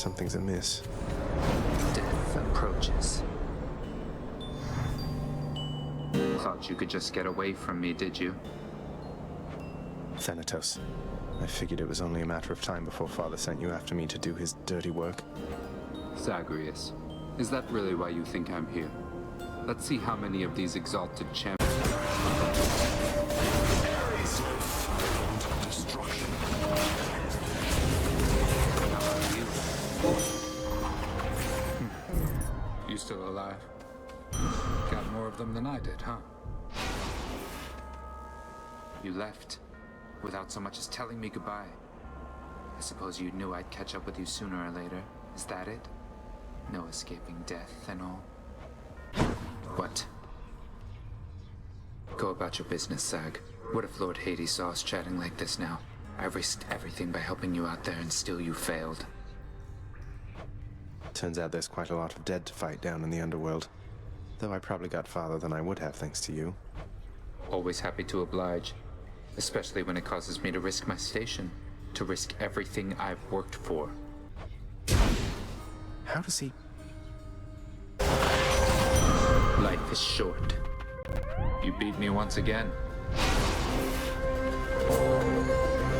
something's amiss. Death approaches. Thought you could just get away from me, did you? Thanatos, I figured it was only a matter of time before Father sent you after me to do his dirty work. ZAGREUS, is that really why you think I'm here? Let's see how many of these exalted champions... You still alive? Got more of them than I did, huh? You left, without so much as telling me goodbye. I suppose you knew I'd catch up with you sooner or later. Is that it? No escaping death and all? What? Go about your business, Zag. What if Lord Hades saw us chatting like this now? I risked everything by helping you out there and still you failed. Turns out there's quite a lot of dead to fight down in the underworld. Though I probably got farther than I would have thanks to you. Always happy to oblige. Especially when it causes me to risk my station. To risk everything I've worked for. How does he... Life is short. You beat me once again.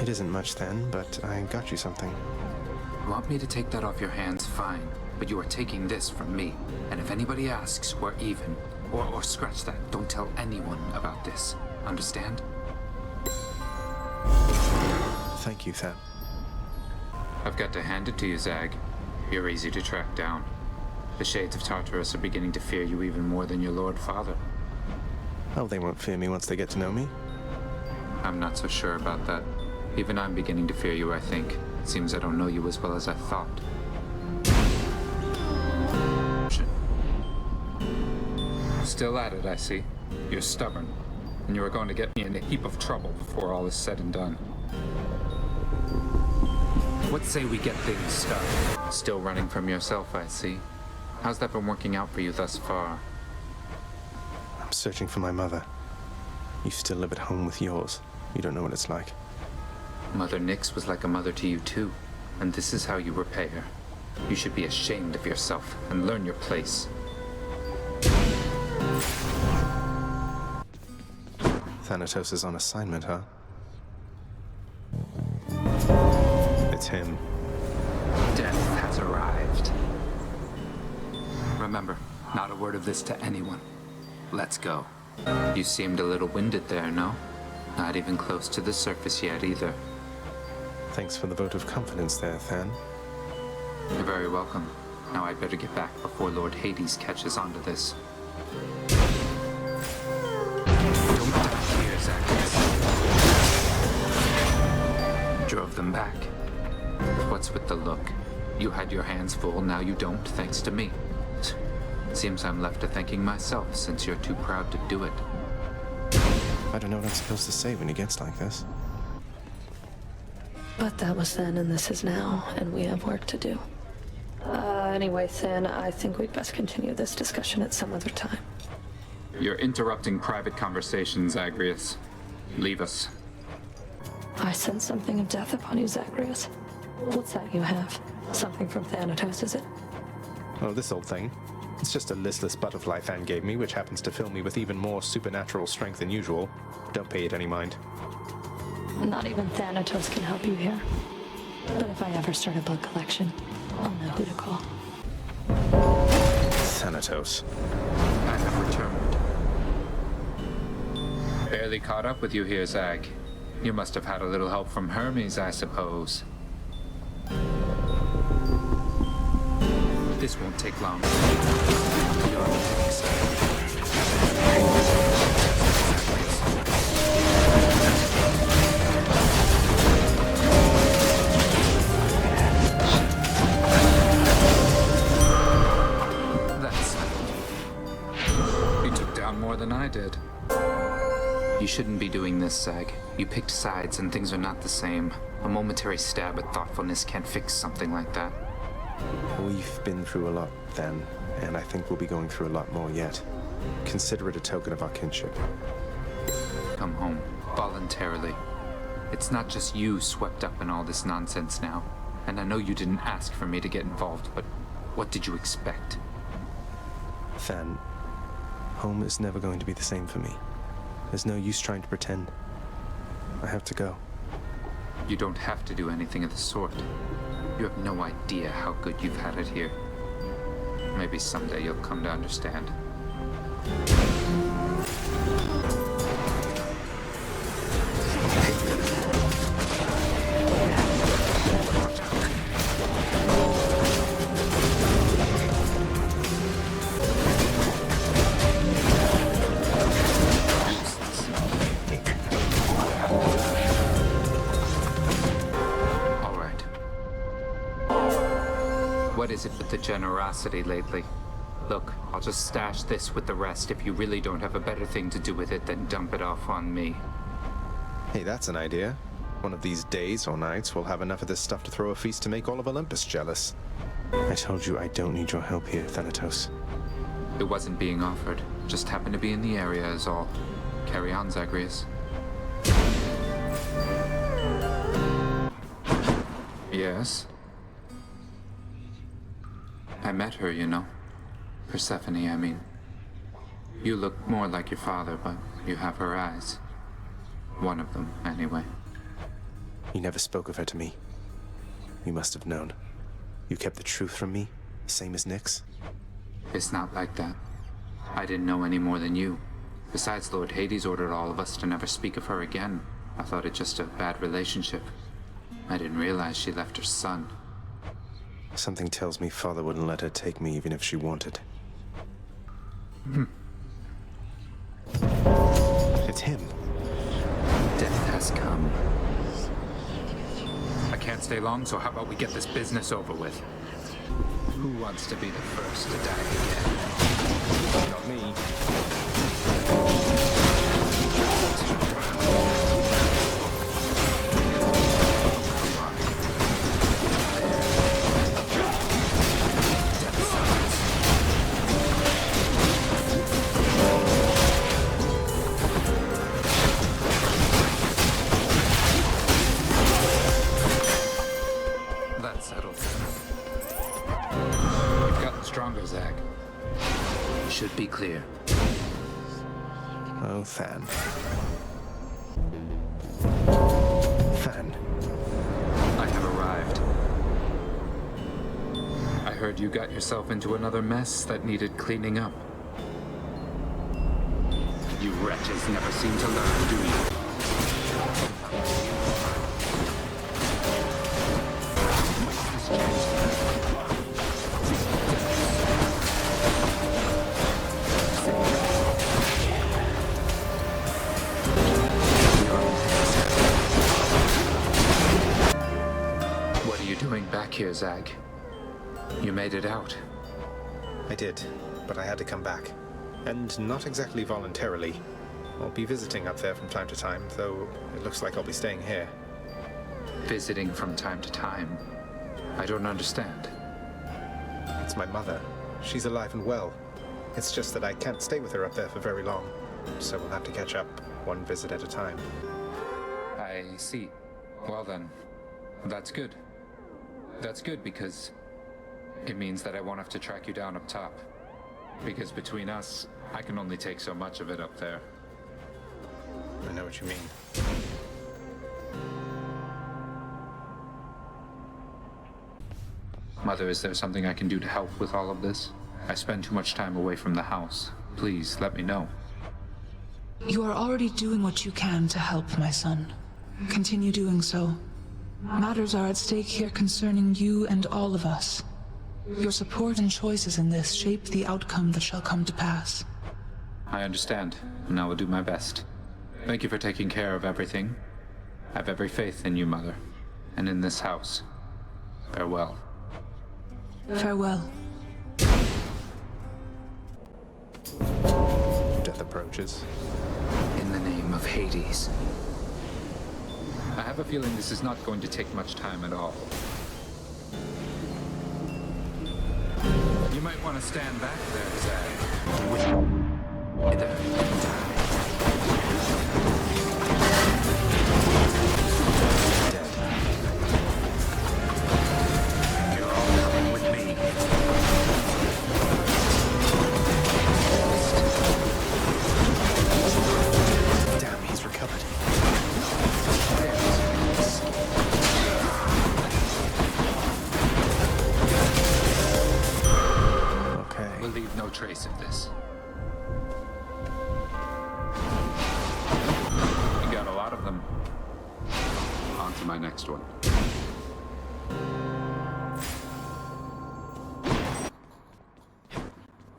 It isn't much then, but I got you something. Want me to take that off your hands? Fine. But you are taking this from me. And if anybody asks, we're even. Or scratch that. Don't tell anyone about this. Understand? Thank you, Than. I've got to hand it to you, Zag. You're easy to track down. The shades of Tartarus are beginning to fear you even more than your Lord Father. Oh, they won't fear me once they get to know me? I'm not so sure about that. Even I'm beginning to fear you, I think. Seems I don't know you as well as I thought. Still at it, I see. You're stubborn. And you are going to get me in a heap of trouble before all is said and done. What say we get things started? Still running from yourself, I see. How's that been working out for you thus far? I'm searching for my mother. You still live at home with yours. You don't know what it's like. Mother Nyx was like a mother to you too. And this is how you repay her. You should be ashamed of yourself and learn your place. Thanatos is on assignment, huh? It's him. Death has arrived. Remember, not a word of this to anyone. Let's go. You seemed a little winded there, no? Not even close to the surface yet, either. Thanks for the vote of confidence there, Than. You're very welcome. Now I'd better get back before Lord Hades catches on to this. Don't die here, ZAGREUS. Drove them back. What's with the look? You had your hands full, now you don't, thanks to me. Seems I'm left to thanking myself, since you're too proud to do it. I don't know what I'm supposed to say when he gets like this. But that was then and this is now, and we have work to do. Anyway, Than, I think we'd best continue this discussion at some other time. You're interrupting private conversations, ZAGREUS. Leave us. I sense something of death upon you, ZAGREUS. What's that you have? Something from Thanatos, is it? Oh, this old thing. It's just a listless butterfly Than gave me, which happens to fill me with even more supernatural strength than usual. Don't pay it any mind. Not even Thanatos can help you here. But if I ever start a bug collection, I'll know who to call. Thanatos. I have returned. Barely caught up with you here, Zag. You must have had a little help from Hermes, I suppose. This won't take long. You're next. That's settled. You took down more than I did. You shouldn't be doing this, Zag. You picked sides and things are not the same. A momentary stab at thoughtfulness can't fix something like that. We've been through a lot then, and I think we'll be going through a lot more yet. Consider it a token of our kinship. Come home, voluntarily. It's not just you swept up in all this nonsense now. And I know you didn't ask for me to get involved, but what did you expect? Than, home is never going to be the same for me. There's no use trying to pretend. I have to go. You don't have to do anything of the sort. You have no idea how good you've had it here. Maybe someday you'll come to understand. What is it with the generosity lately? Look, I'll just stash this with the rest. If you really don't have a better thing to do with it, then dump it off on me. Hey, that's an idea. One of these days or nights, we'll have enough of this stuff to throw a feast to make all of Olympus jealous. I told you I don't need your help here, Thanatos. It wasn't being offered. Just happened to be in the area is all. Carry on, ZAGREUS. Yes? I met her, you know. Persephone, I mean. You look more like your father, but you have her eyes. One of them, anyway. You never spoke of her to me. You must have known. You kept the truth from me, same as Nyx? It's not like that. I didn't know any more than you. Besides, Lord Hades ordered all of us to never speak of her again. I thought it just a bad relationship. I didn't realize she left her son. Something tells me father wouldn't let her take me even if she wanted. It's him. Death has come. I can't stay long, so how about we get this business over with? Who wants to be the first to die again? Not me. Should be clear. Oh, Than. Than. I have arrived. I heard you got yourself into another mess that needed cleaning up. You wretches never seem to learn, do you? Here, Zag. You made it out. I did, but I had to come back. And not exactly voluntarily. I'll be visiting up there from time to time, though it looks like I'll be staying here. Visiting from time to time? I don't understand. It's my mother. She's alive and well. It's just that I can't stay with her up there for very long, so we'll have to catch up one visit at a time. I see. Well then, that's good. That's good because it means that I won't have to track you down up top. Because between us, I can only take so much of it up there. I know what you mean. Mother, is there something I can do to help with all of this? I spend too much time away from the house. Please, let me know. You are already doing what you can to help, my son. Continue doing so. Matters are at stake here concerning you and all of us. Your support and choices in this shape the outcome that shall come to pass. I understand, and I will do my best. Thank you for taking care of everything. I have every faith in you, Mother, and in this house. Farewell. Farewell. Death approaches. In the name of Hades. I have a feeling this is not going to take much time at all. You might want to stand back there, Zag. will leave no trace of this. You got a lot of them. On to my next one.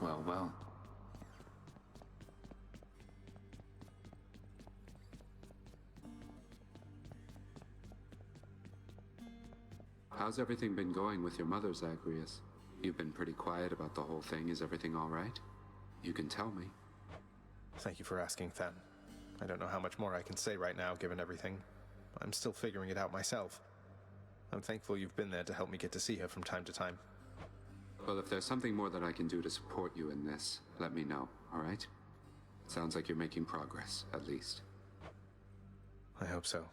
Well, well. How's everything been going with your mother, Zagreus? You've been pretty quiet about the whole thing. Is everything all right? You can tell me. Thank you for asking, Than. I don't know how much more I can say right now, given everything. I'm still figuring it out myself. I'm thankful you've been there to help me get to see her from time to time. Well, if there's something more that I can do to support you in this, let me know, all right? Sounds like you're making progress, at least. I hope so.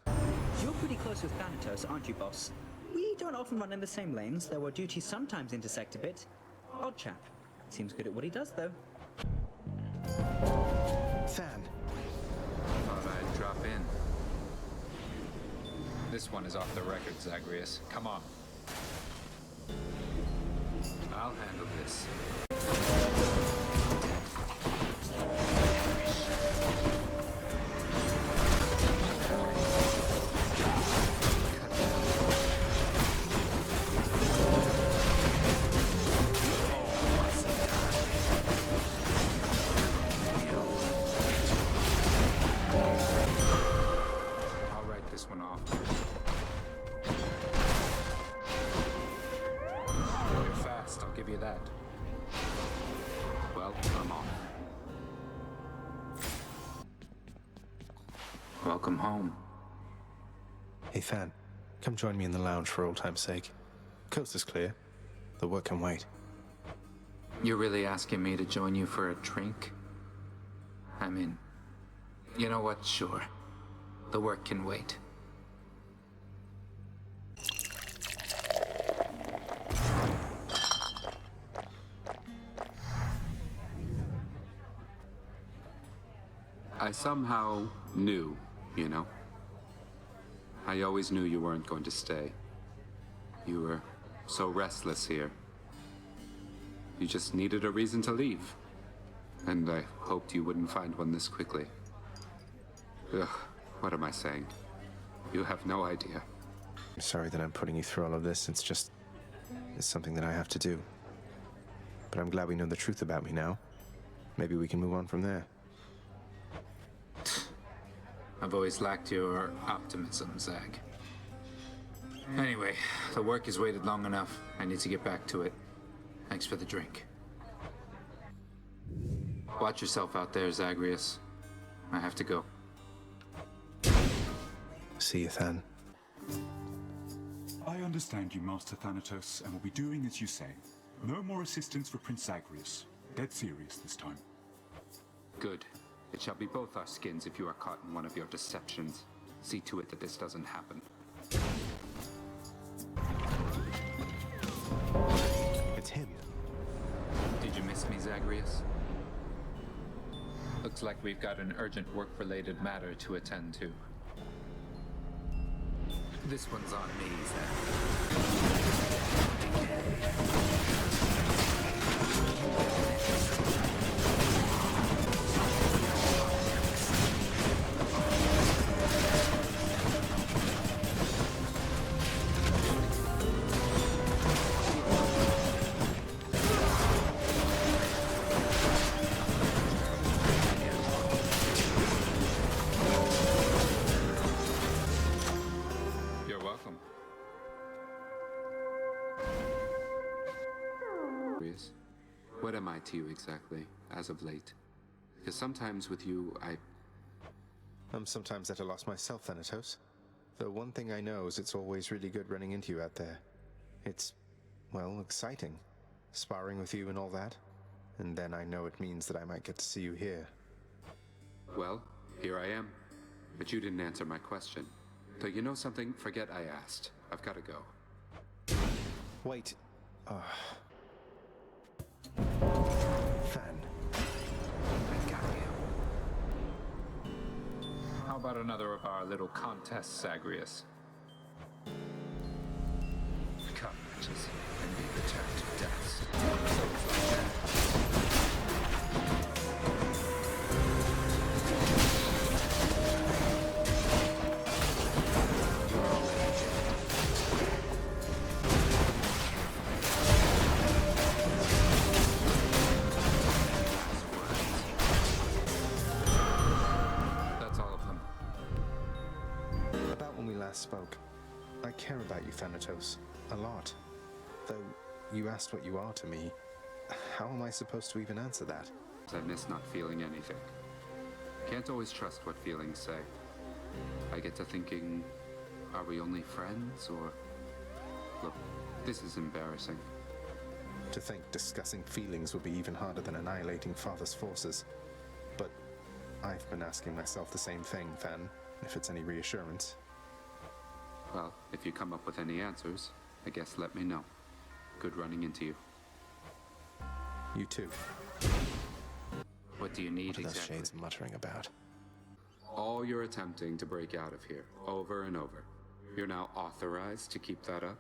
You're pretty close with Thanatos, aren't you, boss? We don't often run in the same lanes, though our duties sometimes intersect a bit. Odd chap. Seems good at what he does, though. Than! Thought I'd drop in. This one is off the record, Zagreus. Come on. I'll handle this. I'll write this one off. You're fast, I'll give you that. Well, I'm off. Welcome home. Hey, Than. Come join me in the lounge for old time's sake. Coast is clear. The work can wait. You're really asking me to join you for a drink? I mean, you know what? Sure. The work can wait. I somehow knew, you know? I always knew you weren't going to stay. You were so restless here. You just needed a reason to leave. And I hoped you wouldn't find one this quickly. Ugh, what am I saying? You have no idea. I'm sorry that I'm putting you through all of this. It's something that I have to do. But I'm glad we know the truth about me now. Maybe we can move on from there. I've always lacked your optimism, Zag. Anyway, the work has waited long enough. I need to get back to it. Thanks for the drink. Watch yourself out there, Zagreus. I have to go. See you, Than. I understand you, Master Thanatos, and will be doing as you say. No more assistance for Prince Zagreus. Dead serious this time. Good. It shall be both our skins if you are caught in one of your deceptions. See to it that this doesn't happen. It's him. Did you miss me, Zagreus? Looks like we've got an urgent work-related matter to attend to. This one's on me, You're welcome. What am I to you exactly, as of late? Because sometimes with you, I'm sometimes at a loss myself, Thanatos. Though one thing I know is it's always really good running into you out there. It's, well, exciting. Sparring with you and all that. And then I know it means that I might get to see you here. Well, here I am. But you didn't answer my question. So you know something? Forget I asked. I've got to go. Wait. Than. I got you. How about another of our little contests, Zagreus? Come, witches, and be returned to dust. So it's like that. spoke. I care about you, Thanatos, a lot. Though you asked what you are to me, how am I supposed to even answer that? I miss not feeling anything. Can't always trust what feelings say. I get to thinking, are we only friends, or... Look, this is embarrassing. To think discussing feelings would be even harder than annihilating Father's forces. But I've been asking myself the same thing, Than, if it's any reassurance. Well, if you come up with any answers, I guess let me know. Good running into you. You too. What do you need What are those exactly? shades muttering about? All you're attempting to break out of here, over and over. You're now authorized to keep that up?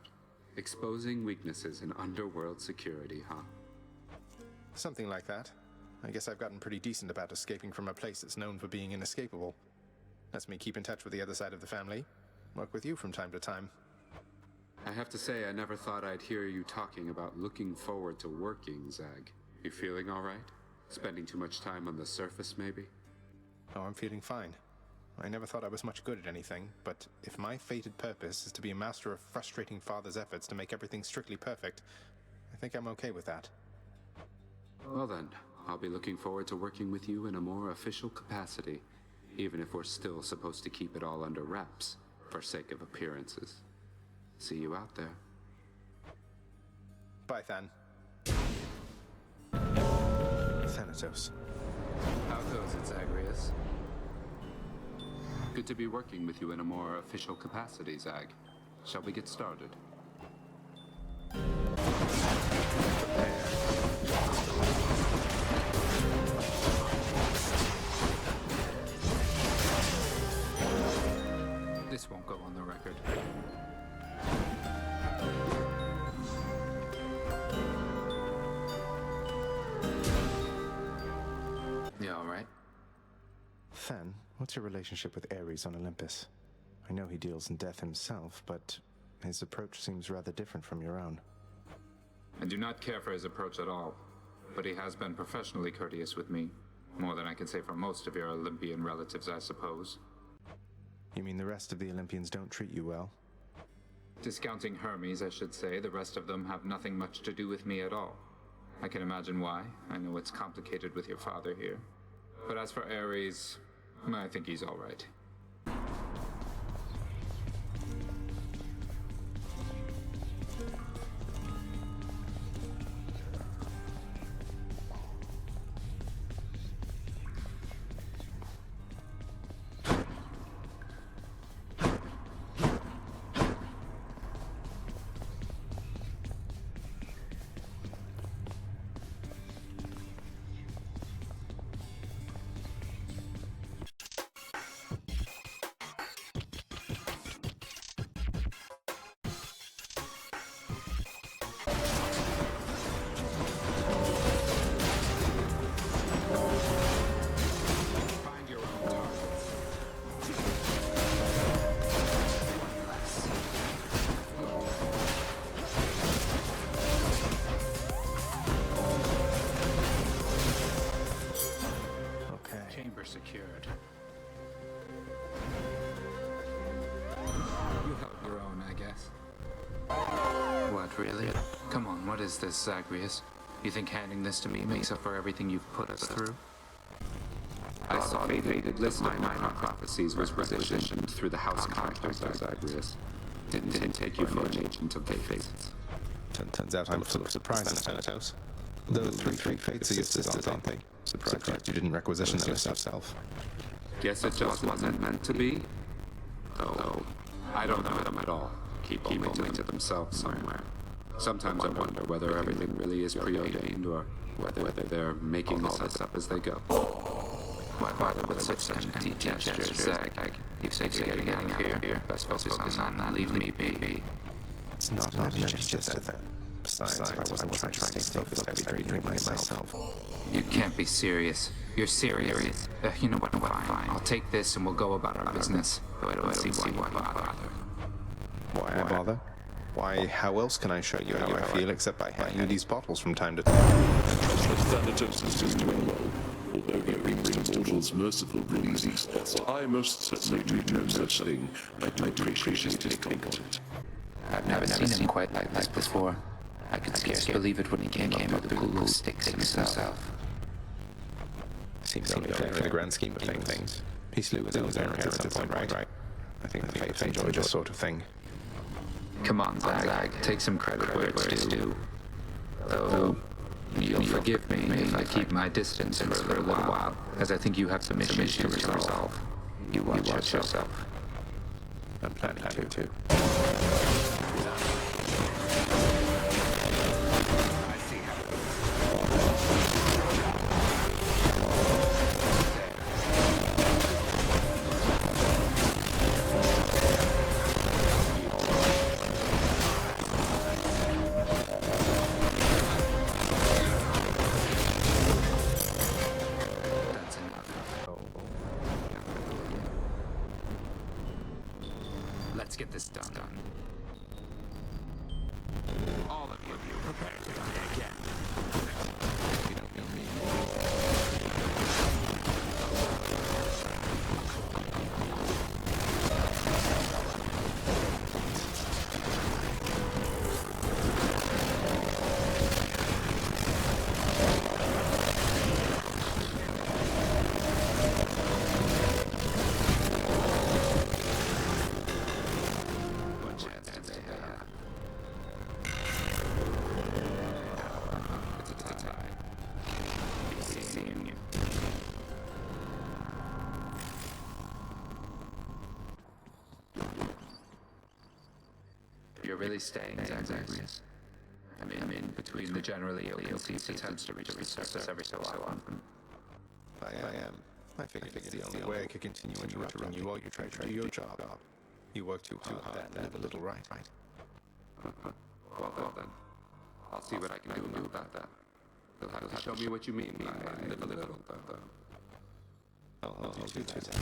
Exposing weaknesses in underworld security, huh? Something like that. I guess I've gotten pretty decent about escaping from a place that's known for being inescapable. Lets me keep in touch with the other side of the family. Work with you from time to time. I have to say, I never thought I'd hear you talking about looking forward to working, Zag. You feeling all right? Spending too much time on the surface, maybe? Oh, I'm feeling fine. I never thought I was much good at anything, but if my fated purpose is to be a master of frustrating Father's efforts to make everything strictly perfect, I think I'm okay with that. Well then, I'll be looking forward to working with you in a more official capacity, even if we're still supposed to keep it all under wraps, for sake of appearances. See you out there. Bye, Than. Thanatos. How goes it, Zagreus? Good to be working with you in a more official capacity, Zag. Shall we get started? This won't go on the record. You all right? Than, what's your relationship with Ares on Olympus? I know he deals in death himself, but his approach seems rather different from your own. I do not care for his approach at all, but he has been professionally courteous with me. More than I can say for most of your Olympian relatives, I suppose. You mean the rest of the Olympians don't treat you well? Discounting Hermes, I should say, the rest of them have nothing much to do with me at all. I can imagine why. I know it's complicated with your father here. But as for Ares, I think he's all right. Find your own targets. Okay. Chamber secured. You held your own, I guess. What, really? Come on, what is this, Zagreus? You think handing this to me makes up for everything you've put us through? I saw the fated list of minor prophecies was requisitioned through the house contractors, Zagreus. Didn't take you for an agent of the fates. Turns out I'm full of surprises, Thanatos. Those three fates are your sisters, aren't they? Surprised you didn't requisition them yourself. Guess it just wasn't meant to be? Though, I don't know them at all. Keep only to themselves somewhere. Sometimes I wonder whether everything really is preordained, or whether they're making this up as they go. Why bother with such empty gestures, Zag? You say getting out of here. Best focus on that. Leave me be. It's not an empty gesture, then. Besides, if I wasn't trying to stay focused, I'd be drinking myself. You can't be serious. You're serious. You know what? Fine. I'll take this and we'll go about our business. Though I don't see why bother. Why I bother? Why, how else can I show you how I feel except by handing you these bottles from time to time? Thanatos is doing well. although he brings to mortals merciful releases, I most certainly do no such thing. I do appreciate his take on it. I've never seen him quite like this before. I could scarce believe it when he came up with the glue sticks himself. Seems only fair in the grand scheme of things. He slew his own parents at some point, right? I think the fates enjoy this sort of thing. Come on, Zag. Take some credit where it's due. Though, you'll forgive me if I keep my distance for a little while, as I think you have some issues to resolve. You watch yourself. I'm planning to. Let's get this done. All of you, prepare to die again. You don't need me. You're really staying, ZAGREUS. I mean, between the generally ill-conceived attempts to reach the surface every so often. I am. I figured it's the only way I could continue interrupting you while you try to do your job. You work too hard and live a little right? Well then, I'll see what I can do about that. You'll have to show me what you mean by live a little. I'll do that.